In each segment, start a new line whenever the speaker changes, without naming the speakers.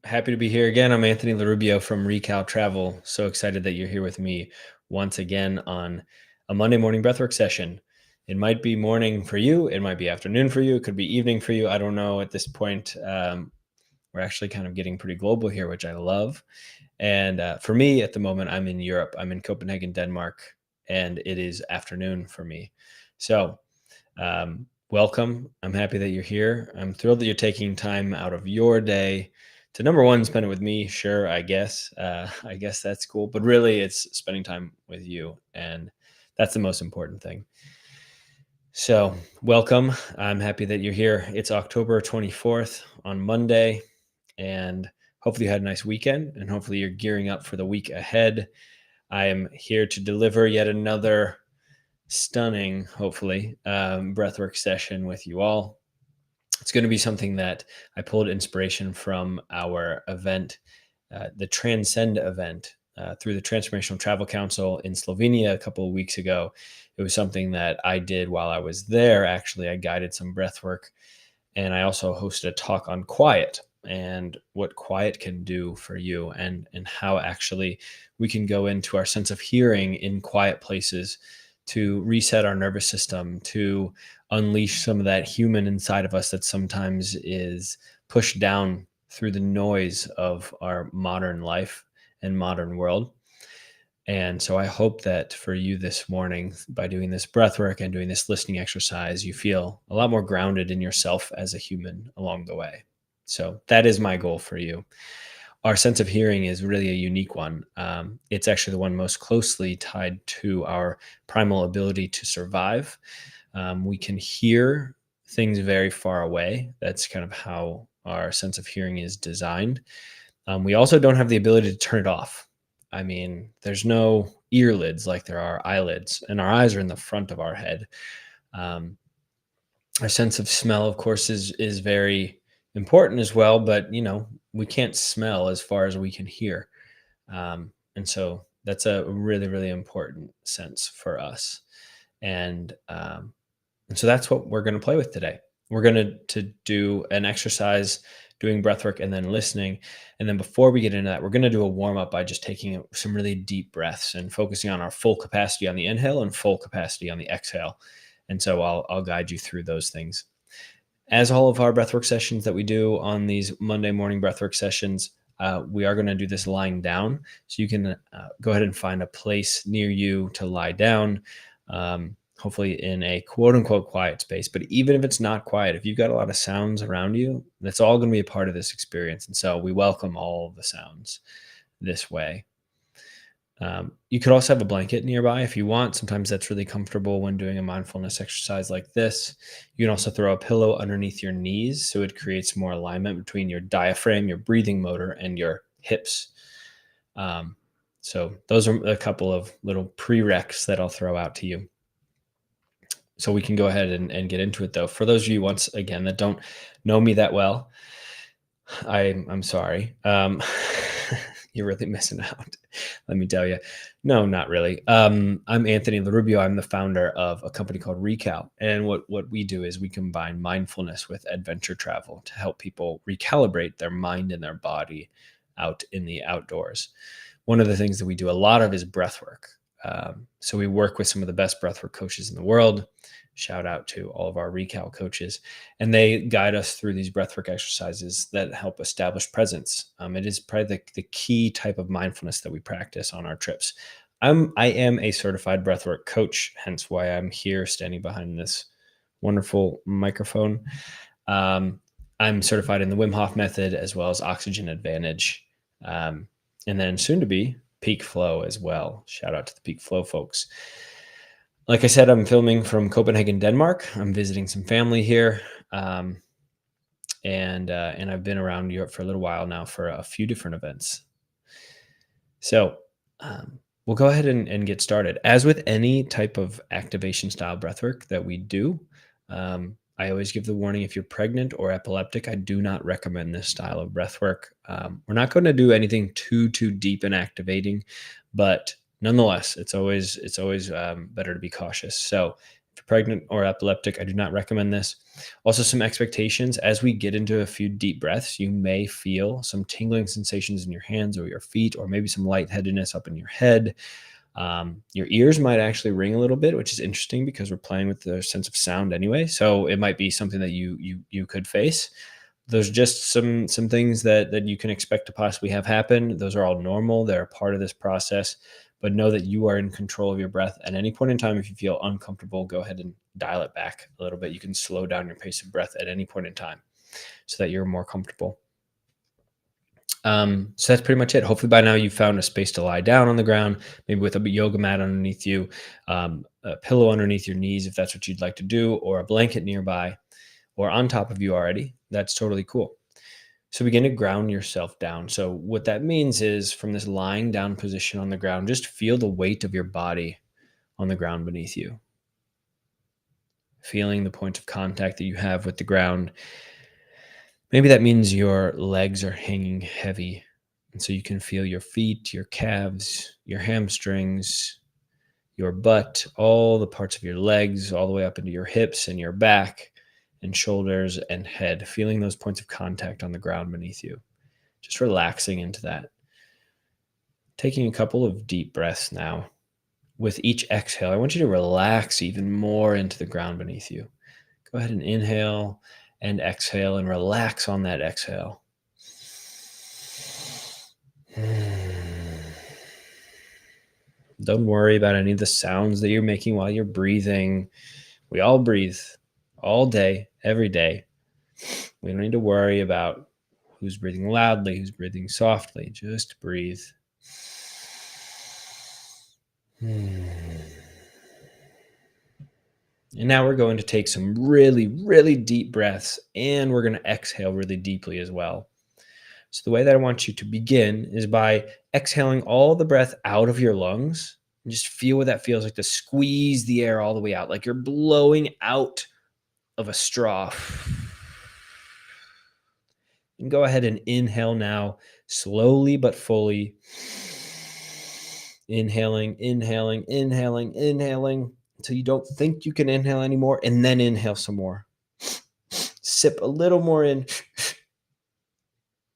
Happy to be here again. I'm Anthony LaRubio from Recal Travel. So excited that you're here with me once again on a Monday morning breathwork session. It might be morning for you, it might be afternoon for you, it could be evening for you. I don't know at this point. We're actually kind of getting pretty global here, which I love. And for me at the moment, I'm in Europe. I'm in Copenhagen, Denmark, and it is afternoon for me. So, welcome. I'm happy that you're here. I'm thrilled that you're taking time out of your day to number one, spend it with me. Sure, I guess. I guess that's cool. But really, it's spending time with you. And that's the most important thing. So, welcome. I'm happy that you're here. It's October 24th on Monday. And hopefully, you had a nice weekend. And hopefully, you're gearing up for the week ahead. I am here to deliver yet another stunning, hopefully, breathwork session with you all. It's going to be something that I pulled inspiration from our event, the Transcend event, through the Transformational Travel Council in Slovenia a couple of weeks ago. It was something that I did while I was there. Actually, I guided some breathwork, and I also hosted a talk on quiet and what quiet can do for you, and how actually we can go into our sense of hearing in quiet places to reset our nervous system, to unleash some of that human inside of us that sometimes is pushed down through the noise of our modern life and modern world. And so I hope that for you this morning, by doing this breath work and doing this listening exercise, you feel a lot more grounded in yourself as a human along the way. So that is my goal for you. Our sense of hearing is really a unique one. It's actually the one most closely tied to our primal ability to survive. We can hear things very far away. That's kind of how our sense of hearing is designed. We also don't have the ability to turn it off. I mean, there's no earlids like there are eyelids, and our eyes are in the front of our head. Um, our sense of smell, of course, is very important as well, but we can't smell as far as we can hear, and so that's a really, really important sense for us. And um, and so that's what we're going to play with today. We're going to do an exercise doing breath work and then listening. And then before we get into that, we're going to do a warm up by just taking some really deep breaths and focusing on our full capacity on the inhale and full capacity on the exhale. And so I'll guide you through those things. As all of our breathwork sessions that we do on these Monday morning breathwork sessions, we are going to do this lying down. So you can go ahead and find a place near you to lie down. Hopefully in a quote unquote quiet space. But even if it's not quiet, if you've got a lot of sounds around you, that's all going to be a part of this experience. And so we welcome all of the sounds this way. You could also have a blanket nearby if you want. Sometimes that's really comfortable when doing a mindfulness exercise like this. You can also throw a pillow underneath your knees so it creates more alignment between your diaphragm, your breathing motor, and your hips. So those are a couple of little prereqs that I'll throw out to you. So we can go ahead and get into it, though. For those of you, once again, that don't know me that well, I'm sorry. You're really missing out. Let me tell you. No, not really. I'm Anthony LaRubio. I'm the founder of a company called Recal. And what we do is we combine mindfulness with adventure travel to help people recalibrate their mind and their body out in the outdoors. One of the things that we do a lot of is breath work. So we work with some of the best breathwork coaches in the world. Shout out to all of our Recal coaches. And they guide us through these breathwork exercises that help establish presence. It is probably the key type of mindfulness that we practice on our trips. I am a certified breathwork coach, hence why I'm here standing behind this wonderful microphone. I'm certified in the Wim Hof method as well as Oxygen Advantage. And then soon to be Peak Flow as well. Shout out to the Peak Flow folks. Like I said, I'm filming from Copenhagen, Denmark. I'm visiting some family here. And I've been around Europe for a little while now for a few different events. So we'll go ahead and get started. As with any type of activation style breathwork that we do, I always give the warning, if you're pregnant or epileptic, I do not recommend this style of breathwork. We're not going to do anything too deep and activating, but nonetheless, it's always better to be cautious. So If you're pregnant or epileptic, I do not recommend this. Also, some expectations as we get into a few deep breaths, you may feel some tingling sensations in your hands or your feet, or maybe some lightheadedness up in your head. Your ears might actually ring a little bit, which is interesting because we're playing with the sense of sound anyway. So it might be something that you could face. There's just some things that you can expect to possibly have happen. Those are all normal. They're a part of this process. But know that you are in control of your breath. At any point in time, if you feel uncomfortable, go ahead and dial it back a little bit. You can slow down your pace of breath at any point in time so that you're more comfortable. So that's pretty much it. Hopefully by now you've found a space to lie down on the ground, maybe with a yoga mat underneath you, a pillow underneath your knees, if that's what you'd like to do, or a blanket nearby or on top of you already. That's totally cool. So begin to ground yourself down. So what that means is from this lying down position on the ground, just feel the weight of your body on the ground beneath you, feeling the point of contact that you have with the ground. Maybe that means your legs are hanging heavy. And so you can feel your feet, your calves, your hamstrings, your butt, all the parts of your legs, all the way up into your hips and your back and shoulders and head, feeling those points of contact on the ground beneath you. Just relaxing into that. Taking a couple of deep breaths now. With each exhale, I want you to relax even more into the ground beneath you. Go ahead and inhale and exhale and relax on that exhale. Don't worry about any of the sounds that you're making while you're breathing. We all breathe all day, every day. We don't need to worry about who's breathing loudly, who's breathing softly. Just breathe. And now we're going to take some really, really deep breaths, and we're going to exhale really deeply as well. So the way that I want you to begin is by exhaling all the breath out of your lungs. And just feel what that feels like, to squeeze the air all the way out, like you're blowing out of a straw. And go ahead and inhale now, slowly but fully. Inhaling, inhaling, inhaling, inhaling until you don't think you can inhale anymore, and then inhale some more. Sip a little more in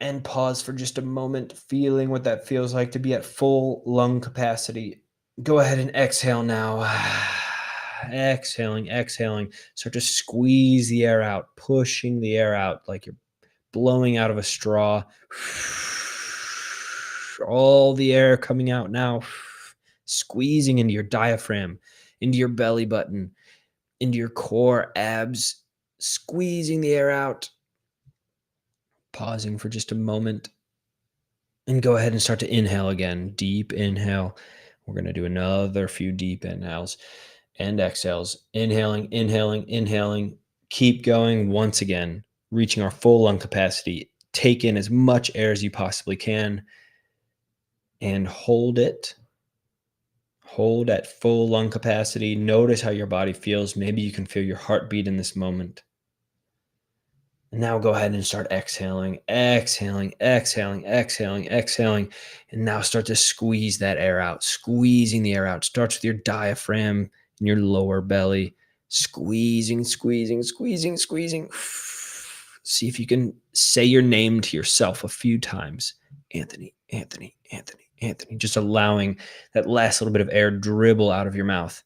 and pause for just a moment, feeling what that feels like to be at full lung capacity. Go ahead and exhale now. Exhaling, exhaling. Start to squeeze the air out, pushing the air out like you're blowing out of a straw. All the air coming out now, squeezing into your diaphragm, into your belly button, into your core, abs, squeezing the air out. Pausing for just a moment. And go ahead and start to inhale again. Deep inhale. We're going to do another few deep inhales and exhales. Inhaling, inhaling, inhaling. Keep going once again, reaching our full lung capacity. Take in as much air as you possibly can and hold it. Hold at full lung capacity. Notice how your body feels. Maybe you can feel your heartbeat in this moment. And now go ahead and start exhaling, exhaling, exhaling, exhaling, exhaling. And now start to squeeze that air out, squeezing the air out. Starts with your diaphragm and your lower belly. Squeezing, squeezing, squeezing, squeezing. See if you can say your name to yourself a few times. Anthony, Anthony, Anthony, Anthony. Just allowing that last little bit of air dribble out of your mouth.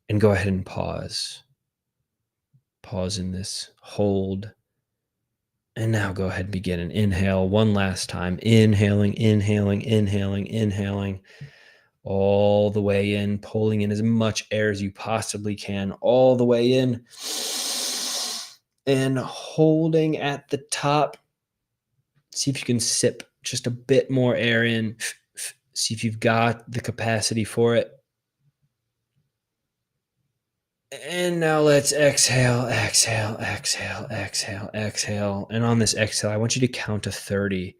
And go ahead and pause. Pause in this, hold. And now go ahead and begin and inhale one last time. Inhaling, inhaling, inhaling, inhaling. All the way in, pulling in as much air as you possibly can. All the way in. And holding at the top. See if you can sip just a bit more air in. See if you've got the capacity for it. And now let's exhale, exhale, exhale, exhale, exhale. And on this exhale, I want you to count to 30.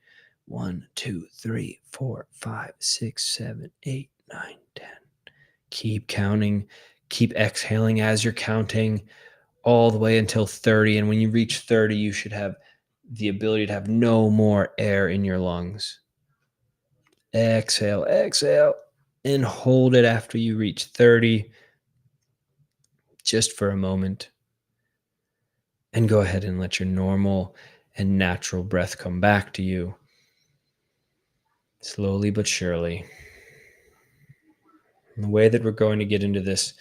1, 2, 3, 4, 5, 6, 7, 8, 9, 10. Keep counting. Keep exhaling as you're counting all the way until 30. And when you reach 30, you should have the ability to have no more air in your lungs. Exhale, exhale, and hold it after you reach 30. just for a moment, and go ahead and let your normal and natural breath come back to you slowly but surely. And the way that we're going to get into this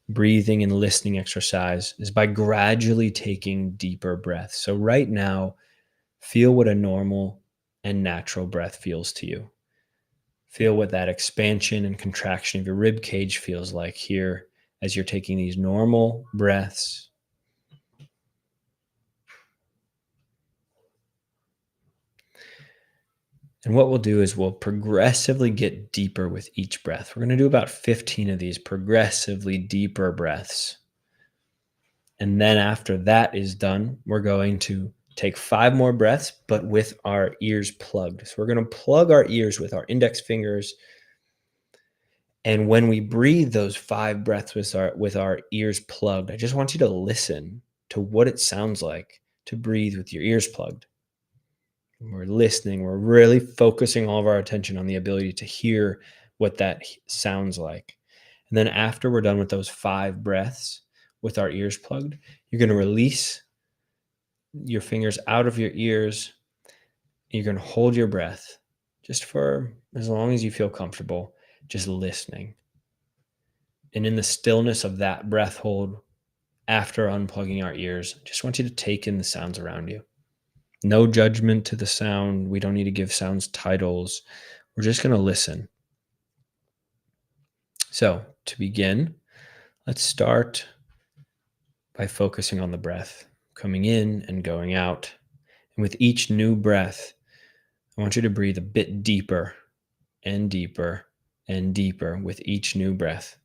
breathing and listening exercise is by gradually taking deeper breaths. So, right now, feel what a normal and natural breath feels to you. Feel what that expansion and contraction of your rib cage feels like here as you're taking these normal breaths. And what we'll do is we'll progressively get deeper with each breath. We're going to do about 15 of these progressively deeper breaths. And then after that is done, we're going to take 5 more breaths, but with our ears plugged. So we're going to plug our ears with our index fingers. And when we breathe those 5 breaths with our ears plugged, I just want you to listen to what it sounds like to breathe with your ears plugged. We're listening. We're really focusing all of our attention on the ability to hear what that sounds like. And then after we're done with those 5 breaths with our ears plugged, you're going to release your fingers out of your ears. You're going to hold your breath just for as long as you feel comfortable, just listening. And in the stillness of that breath hold, after unplugging our ears, just want you to take in the sounds around you. No judgment to the sound. We don't need to give sounds titles. We're just going to listen. So, to begin, let's start by focusing on the breath, coming in and going out. And with each new breath, I want you to breathe a bit deeper and deeper and deeper with each new breath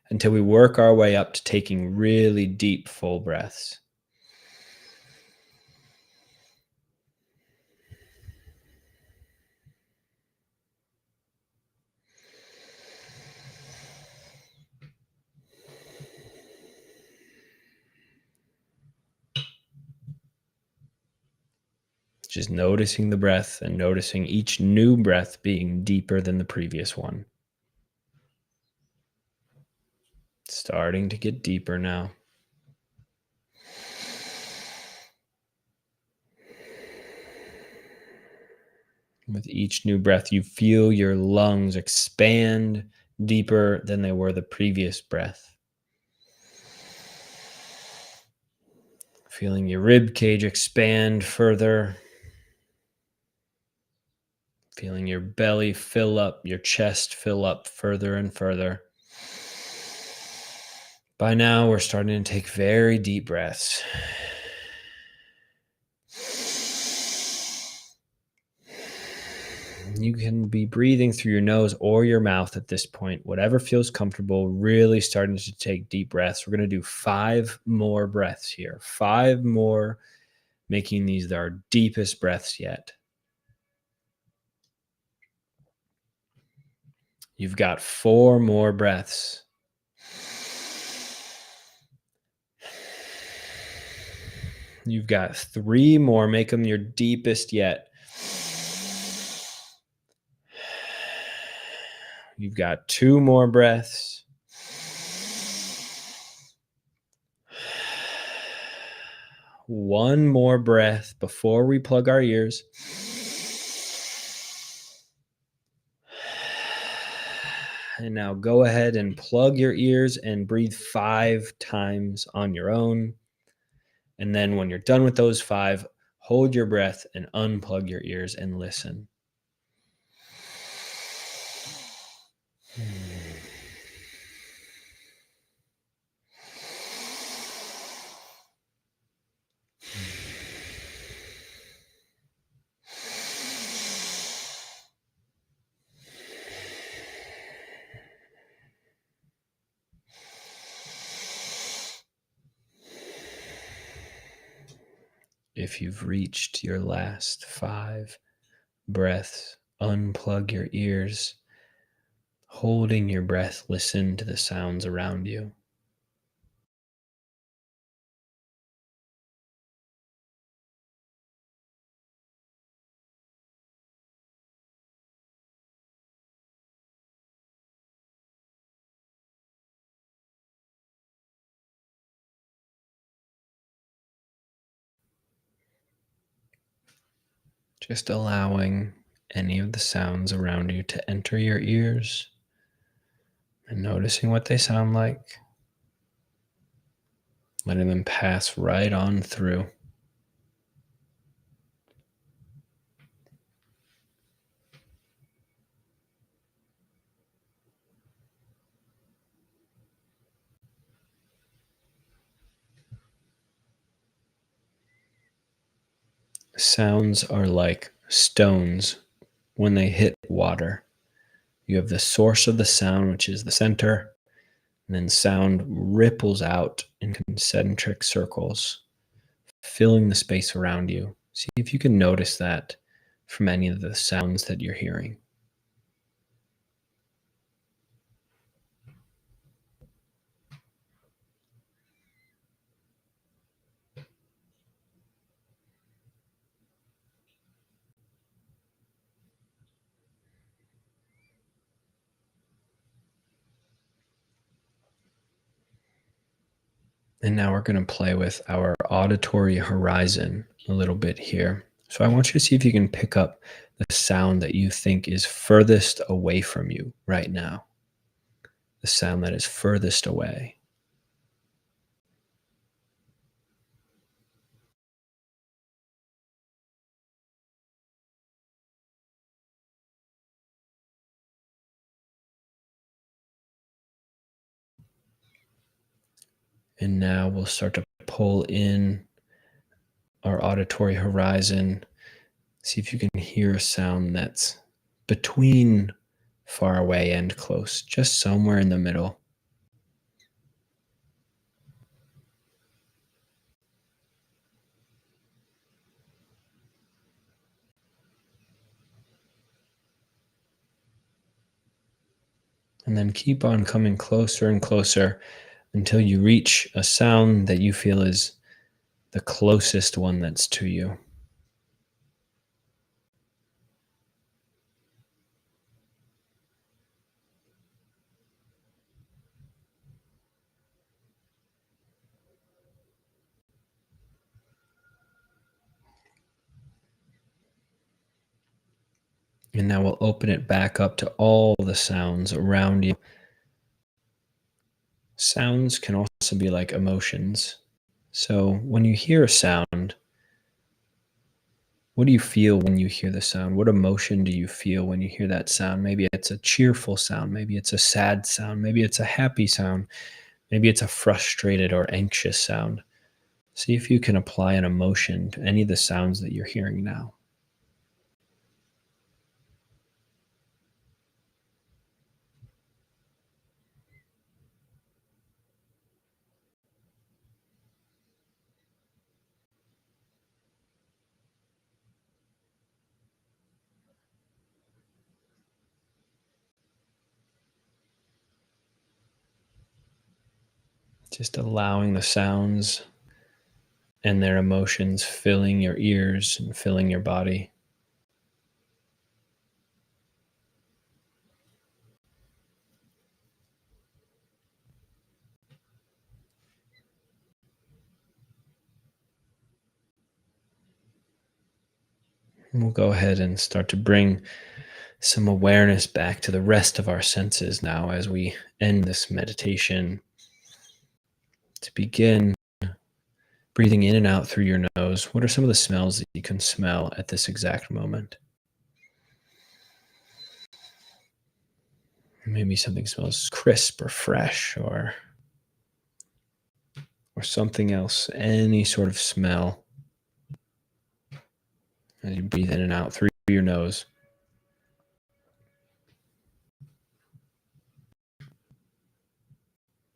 until we work our way up to taking really deep, full breaths. Just noticing the breath and noticing each new breath being deeper than the previous one. Starting to get deeper now. With each new breath, you feel your lungs expand deeper than they were the previous breath. Feeling your rib cage expand further. Feeling your belly fill up, your chest fill up further and further. By now, we're starting to take very deep breaths. You can be breathing through your nose or your mouth at this point, whatever feels comfortable, really starting to take deep breaths. We're going to do 5 more breaths here, 5 more, making these our deepest breaths yet. You've got 4 more breaths. You've got 3 more, make them your deepest yet. You've got 2 more breaths. One more breath before we plug our ears. And now go ahead and plug your ears and breathe 5 times on your own. And then when you're done with those 5, hold your breath and unplug your ears and listen. If you've reached your last 5 breaths, unplug your ears. Holding your breath, listen to the sounds around you. Just allowing any of the sounds around you to enter your ears and noticing what they sound like, letting them pass right on through. Sounds are like stones when they hit water. You have the source of the sound, which is the center, and then sound ripples out in concentric circles, filling the space around you. See if you can notice that from any of the sounds that you're hearing. And now we're going to play with our auditory horizon a little bit here. So I want you to see if you can pick up the sound that you think is furthest away from you right now, the sound that is furthest away. And now we'll start to pull in our auditory horizon. See if you can hear a sound that's between far away and close, just somewhere in the middle. And then keep on coming closer and closer until you reach a sound that you feel is the closest one that's to you. And now we'll open it back up to all the sounds around you. Sounds can also be like emotions. So when you hear a sound, what do you feel when you hear the sound? What emotion do you feel when you hear that sound? Maybe it's a cheerful sound. Maybe it's a sad sound. Maybe it's a happy sound. Maybe it's a frustrated or anxious sound. See if you can apply an emotion to any of the sounds that you're hearing now. Just allowing the sounds and their emotions filling your ears and filling your body. And we'll go ahead and start to bring some awareness back to the rest of our senses now as we end this meditation. To begin breathing in and out through your nose, what are some of the smells that you can smell at this exact moment? Maybe something smells crisp or fresh or something else, any sort of smell as you breathe in and out through your nose.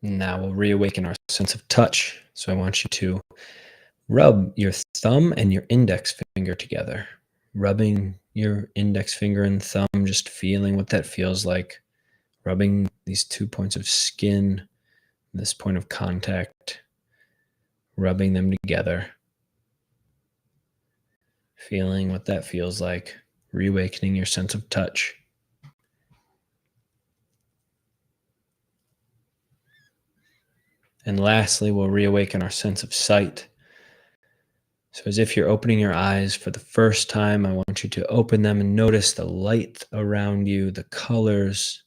Now we'll reawaken our sense of touch. So I want you to rub your thumb and your index finger together. Rubbing your index finger and thumb, just feeling what that feels like. Rubbing these 2 points of skin, this point of contact, rubbing them together. Feeling what that feels like. Reawakening your sense of touch. And lastly, we'll reawaken our sense of sight. So, as if you're opening your eyes for the first time, I want you to open them and notice the light around you, the colors,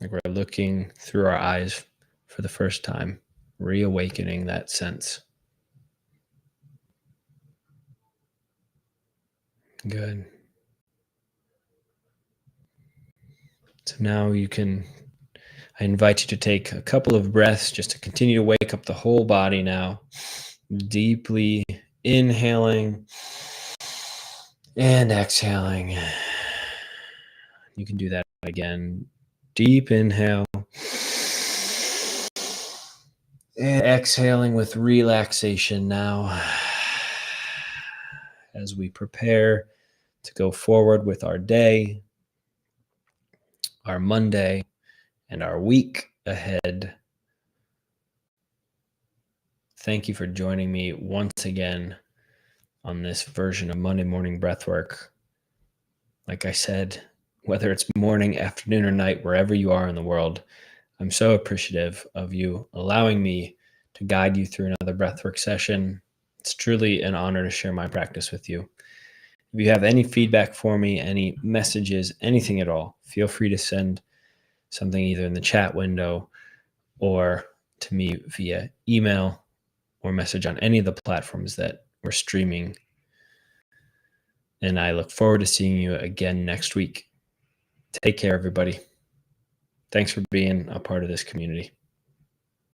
like we're looking through our eyes for the first time, reawakening that sense. Good. So now I invite you to take a couple of breaths just to continue to wake up the whole body now. Deeply inhaling and exhaling. You can do that again. Deep inhale and exhaling with relaxation now as we prepare to go forward with our day, our Monday, and our week ahead. Thank you for joining me once again on this version of Monday Morning Breathwork. Like I said, whether it's morning, afternoon, or night, wherever you are in the world, I'm so appreciative of you allowing me to guide you through another breathwork session. It's truly an honor to share my practice with you. If you have any feedback for me, any messages, anything at all, feel free to send something either in the chat window or to me via email or message on any of the platforms that we're streaming. And I look forward to seeing you again next week. Take care, everybody. Thanks for being a part of this community.